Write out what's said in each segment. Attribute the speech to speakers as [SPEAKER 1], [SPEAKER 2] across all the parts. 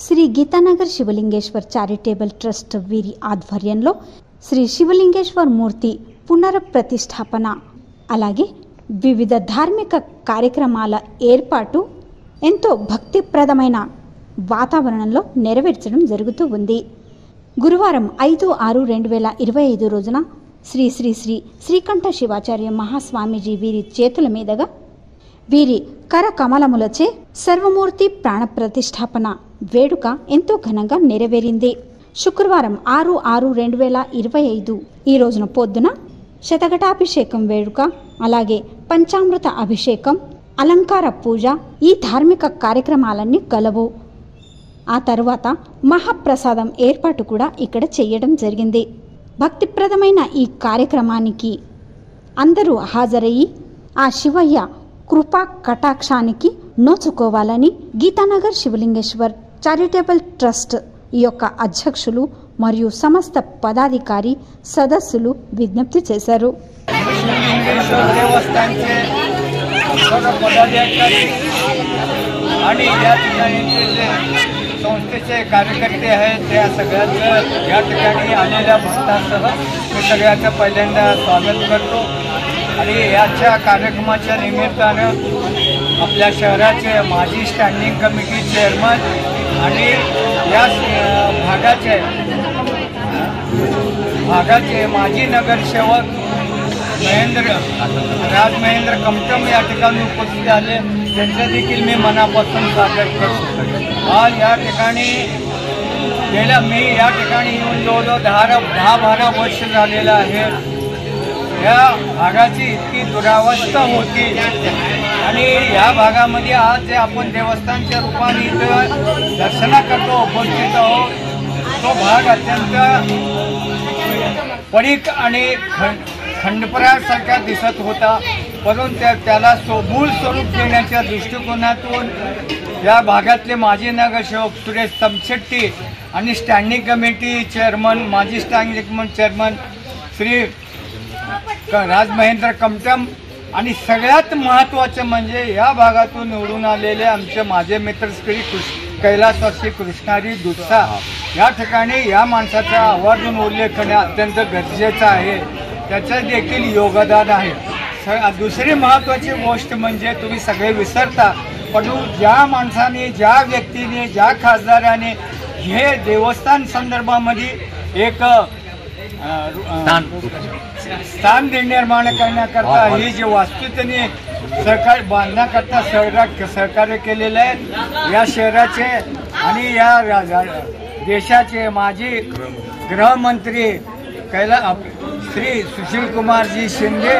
[SPEAKER 1] Shri Geetanagar శివలింగేశ్వర్ charitable trust వీరి ఆధ్వర్యంలో శ్రీ శివలింగేశ్వర్ మూర్తి పునఃప్రతిష్ఠాపన అలాగే వివిధ ధార్మిక కార్యక్రమాల ఏర్పాటు ఎంతో భక్తిప్రదమైన వాతావరణంలో నెరవేర్చడం జరుగుతూ ఉంది. గురువారం 5/6/2025 రోజున శ్రీ శ్రీ శ్రీ శ్రీకంఠ శివాచార్య మహాస్వామీజీ వీరి చేతుల మీదుగా వీరి కరకమలములచే సర్వమూర్తి ప్రాణప్రతిష్ఠాపన వేడుక ఎంతో ఘనంగా నెరవేరింది. శుక్రవారం 6/6/2025 ఈ రోజున పొద్దున శతఘటాభిషేకం వేడుక అలాగే పంచామృత అభిషేకం అలంకార పూజ ఈ ధార్మిక కార్యక్రమాలన్నీ కలవు. ఆ తరువాత మహాప్రసాదం ఏర్పాటు కూడా ఇక్కడ చేయడం జరిగింది. భక్తిప్రదమైన ఈ కార్యక్రమానికి అందరూ హాజరయ్యి ఆ శివయ్య కృపా కటాక్షానికి నోచుకోవాలని గీతానగర్ శివలింగేశ్వర్ చారిటబుల్ ట్రస్ట్ ఈ యొక్క అధ్యక్షులు మరియు సమస్త పదాధికారి సదస్సులు విజ్ఞప్తి చేశారు.
[SPEAKER 2] संस्थेचे कार्यकर्ते आहेत त्या सगळ्यांचं या ठिकाणी आलेल्या भक्तांसह मी सगळ्यांचं पहिल्यांदा स्वागत करतो. आणि याच्या कार्यक्रमाच्या निमित्तानं आपल्या शहराचे माजी स्टँडिंग कमिटी चेअरमन आणि या भागाचे माजी नगरसेवक राज महेंद्र कमटम या ठिकाणी उपस्थित झाले. त्यांचं देखील मी मनापासून स्वागत करतो. आज या ठिकाणी मी या ठिकाणी येऊन जवळजवळ 10-12 वर्ष झालेलं आहे. या भागाची इतकी दुरावस्था होती आणि या भागामध्ये आज जे आपण देवस्थानच्या रूपाने इथं दर्शनाकरता उपस्थित आहोत तो भाग अत्यंत पडीक आणि खंडपरासारखा दिसत होता. परंतु त्याला मूळ स्वरूप देण्याच्या दृष्टिकोनातून या भागातले माजी नगरसेवक सुरेश तमशेट्टी आणि स्टँडिंग कमिटी चेअरमन माजी standing committee chairman Shri Raj Mahendra Kamtam आणि सगळ्यात महत्त्वाचं म्हणजे या भागातून निवडून आलेले आमचे माझे मित्र श्री कैलासवासी कृष्णारी दुत्सा या ठिकाणी या माणसाचा आवर्जून उल्लेख करणे अत्यंत गरजेचं आहे. त्याचं देखील योगदान आहे. दुसरी महत्त्वाची गोष्ट म्हणजे तुम्ही सगळे विसरता परंतु ज्या माणसाने ज्या व्यक्तीने ज्या खासदाराने हे देवस्थान संदर्भामध्ये एक स्थान निर्माण करण्याकरता ही जी वास्तुतेने सरकार बांधण्याकरता सहकार्य केलेलं आहे. या शहराचे आणि या देशाचे माजी गृहमंत्री श्री सुशील कुमारजी शिंदे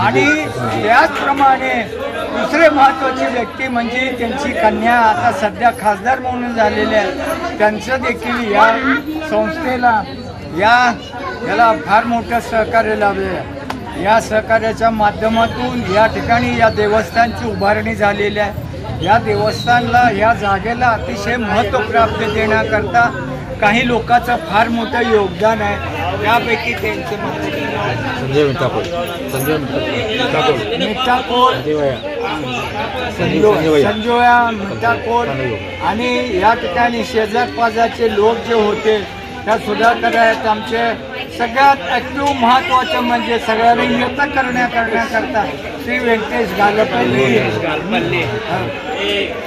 [SPEAKER 2] आणि त्याचप्रमाणे दुसरे महत्त्वाची व्यक्ती म्हणजे त्यांची कन्या आता सध्या खासदार म्हणून झालेले आहेत. त्यांचं देखील या संस्थेला याला फार मोठं सहकार्य लाभलेलं आहे. या सहकार्याच्या माध्यमातून या ठिकाणी या देवस्थानची उभारणी झालेली आहे. या देवस्थानला या जागेला अतिशय महत्त्व प्राप्त देण्याकरता काही लोकांचं फार मोठं योगदान आहे. त्यापैकी त्यांचे संजोया मिठाकोट आणि या ठिकाणी शेजार पाजारचे लोक जे होते त्या सुधाकर आहेत. आमचे सगळ्यात ॲक्टिव्ह महत्त्वाचं म्हणजे सगळ्यांना एकत्र करण्याकरता श्री व्यंकटेश गालपल्ली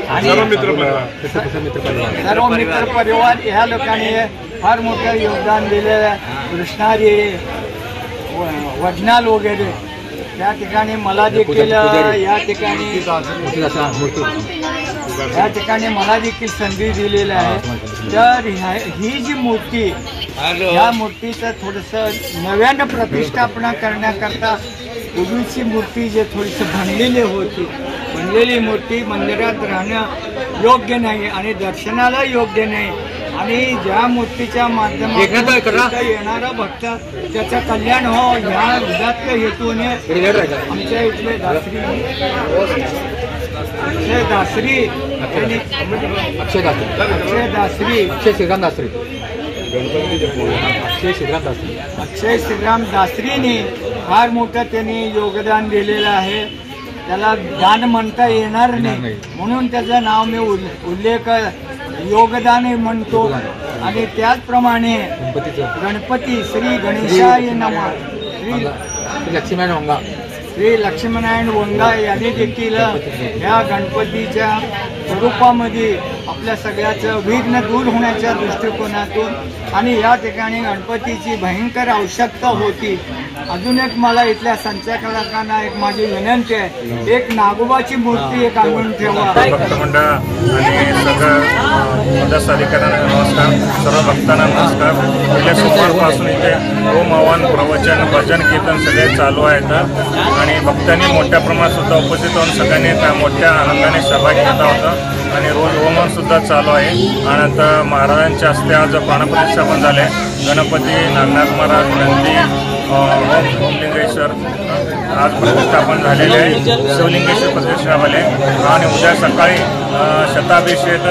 [SPEAKER 2] आणि सर्व मित्र परिवार ह्या लोकांनी फार मोठं योगदान दिलेलं आहे. कृष्णारी वजनाल वगैरे त्या ठिकाणी मला देखील या ठिकाणी मला देखील संधी दिलेली आहे. तर ही जी मूर्ती या मूर्तीचं थोडंसं नव्यानं प्रतिष्ठापना करण्याकरता पूर्वीची मूर्ती जे थोडीशी बनलेली मूर्ती मंदिरात राहणं योग्य नाही आणि दर्शनाला योग्य नाही. आणि ज्या मूर्तीच्या माध्यमातून येणारा भक्त त्याचं कल्याण हो ह्या उदात्त हेतूने आमच्या इथले अक्षय श्रीराम दासरीने फार मोठं त्यांनी योगदान दिलेलं आहे. त्याला दान म्हणता येणार नाही म्हणून त्याचं नाव मी उल्लेख योगदान म्हणतो आणि त्याचप्रमाणे गणपती श्री गणेशाय नमः श्री लक्ष्मीनारायण वंगा यांनी देखील या गणपतीच्या स्वरूपामध्ये आपल्या सगळ्याचं विघ्न दूर होण्याच्या दृष्टिकोनातून आणि या ठिकाणी गणपतीची भयंकर आवश्यकता होती. अजून एक मला इथल्या संचालकांना एक माझी विनंती आहे, एक नागोबाची मूर्ती एक आणून ठेवा.
[SPEAKER 3] भक्तमंडळ आणि सगळं पदाधिकाऱ्यांना नमस्कार, सर्व भक्तांना नमस्कार. गेल्या सोमवारपासून इथे ओम आवाहन प्रवचन भजन कीर्तन सगळे चालू आहेत आणि भक्तांनी मोठ्या प्रमाणात सुद्धा उपस्थित होऊन सगळ्यांनी त्या मोठ्या आनंदाने सहभागी घेतला होता आणि रोज होमन सुद्धा चालू आहे. आणि आता महाराजांच्या हस्ते आज प्राणप्रतिष्ठापन झाले. गणपती, नागनाथ महाराज, नंदी, ओमलिंगेश्वर आज प्रतिष्ठापन झालेले आहे. शिवलिंगेश्वर प्रतिष्ठा झाले आणि उद्या सकाळी शताभिषेक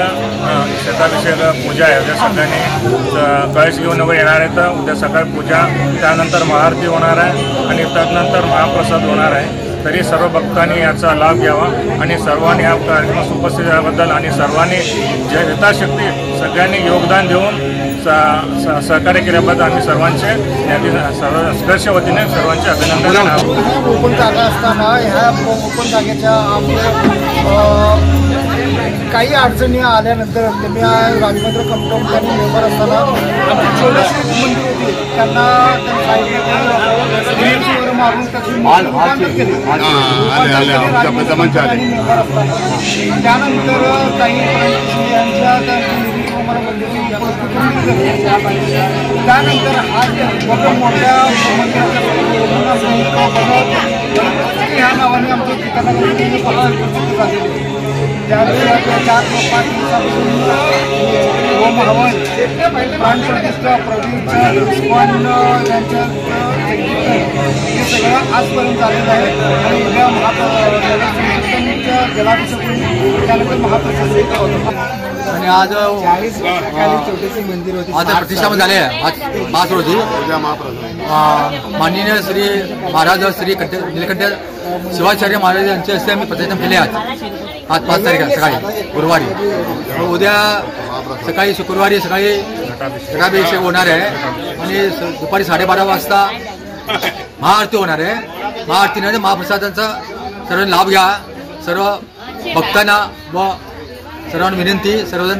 [SPEAKER 3] पूजा आहे. उद्या सगळ्यांनी कळश घेऊन वगैरे येणार आहे. तर उद्या सकाळी पूजा, त्यानंतर महाआरती होणार आहे आणि त्यानंतर महाप्रसाद होणार आहे. तरी सर्व भक्तांनी याचा लाभ घ्यावा आणि सर्वांनी या कार्यक्रमास उपस्थित झाल्याबद्दल आणि सर्वांनी यथाशक्ती सगळ्यांनी योगदान देऊन सहकार्य केल्याबद्दल आम्ही सर्वांचे सदस्य वतीने सर्वांचे अभिनंदन.
[SPEAKER 4] ओपन जागा असताना ह्या ओपन जागेच्या काही अडचणी आल्यानंतर मी राजमंत्र कंपाऊंड मेंबर असताना आमची छोटीशी मंदिर होती, त्यांना मारून त्याची त्यानंतर काही यांच्या त्यानंतर हा मोठ्या ह्या नावाने आमच्या ठिकाणामध्ये झालेले. त्यावेळी 4-5 दिवसापासून ओम हवन, प्राणप्रतिष्ठा, प्रवीण यांच्या हे सगळं आजपर्यंत झालेलं आहे आणि उद्या जलाभिषेक त्यानंतर महाप्रसाद होतो.
[SPEAKER 5] आणि आज प्रतिष्ठापन झाले आज 5 रोजी माननीय श्री महाराज श्री निलकंठ शिवाचार्य महाराज यांच्या हस्ते आम्ही प्रतिष्ठापन केले. आज 5 तारीख सकाळी गुरुवारी. उद्या सकाळी शुक्रवारी सकाळी घटाभिषेक होणार आहे आणि दुपारी 12:30 वाजता महाआरती होणार आहे. महाआरतीनंतर महाप्रसादांचा सर्व लाभ घ्या. सर्व भक्तांना व सर्वांना विनंती, सर्वजण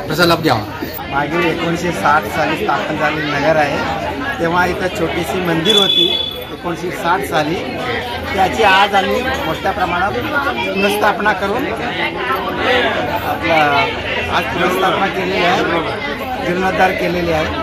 [SPEAKER 5] प्रसाद लाभ घ्यावा.
[SPEAKER 4] मागील 1960 साली स्थापन झालेली नगर आहे. तेव्हा इथं छोटीशी मंदिर होती 1960 साली. त्याची आज आम्ही मोठ्या प्रमाणात पुनर्स्थापना करून आपला आज पुनर्स्थापना केलेली आहे, जीर्णोद्धार केलेली आहे.